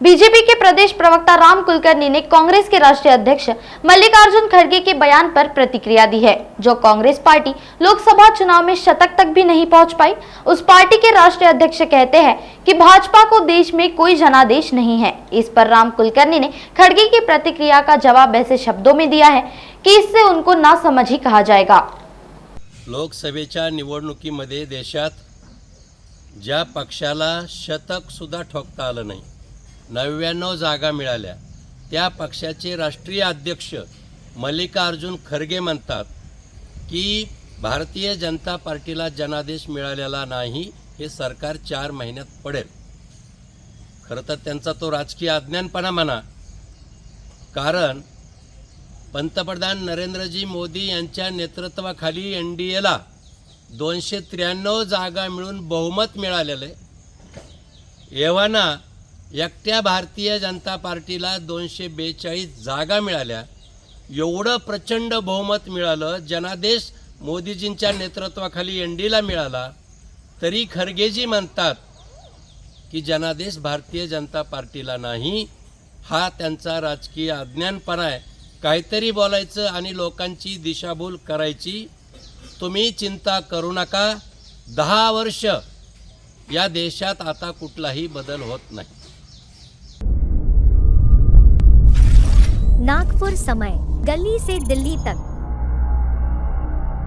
BJP के प्रदेश प्रवक्ता राम कुलकर्णी ने कांग्रेस के राष्ट्रीय अध्यक्ष मल्लिकार्जुन खड़गे के बयान पर प्रतिक्रिया दी है। जो कांग्रेस पार्टी लोकसभा चुनाव में शतक तक भी नहीं पहुंच पाई, उस पार्टी के राष्ट्रीय अध्यक्ष कहते हैं कि भाजपा को देश में कोई जनादेश नहीं है। इस पर राम कुलकर्णी ने खड़गे की प्रतिक्रिया का जवाब ऐसे शब्दों में दिया है कि इससे उनको नासमझ ही कहा जाएगा। लोकसभेच्या निवडणुकीमध्ये देशात ज्या पक्षाला शतक सुद्धा ठोकता आलं नाही, 99 जागा मिळाल्या, त्या पक्षाचे राष्ट्रीय अध्यक्ष मल्लिकार्जुन खरगे म्हणतात की भारतीय जनता पार्टीला जनादेश मिळालेला नाही, हे सरकार 4 महिन्यात पडेल। खरं तर त्यांचा तो राजकीय अज्ञानपणा म्हणा, कारण पंतप्रधान नरेंद्रजी मोदी यांच्या नेतृत्वाखाली एनडीएला 293 जागा मिळून बहुमत मिळालेले, एव्हाना एकट्या भारतीय जनता पार्टीला 242 जागा मिळाल्या। एवढं प्रचंड बहुमत मिळालं, जनादेश मोदीजींच्या नेतृत्वाखाली एनडीएला मिळाला, तरी खरगेजी म्हणतात की जनादेश भारतीय जनता पार्टीला नाही। हा त्यांचा राजकीय अज्ञानपणा आहे। काहीतरी बोलायचं आणि लोकांची दिशाभूल करायची। तुम्ही चिंता करू नका, 10 वर्ष या देशात आता कुठलाही बदल होत नाही। नागपुर समय, गली से दिल्ली तक।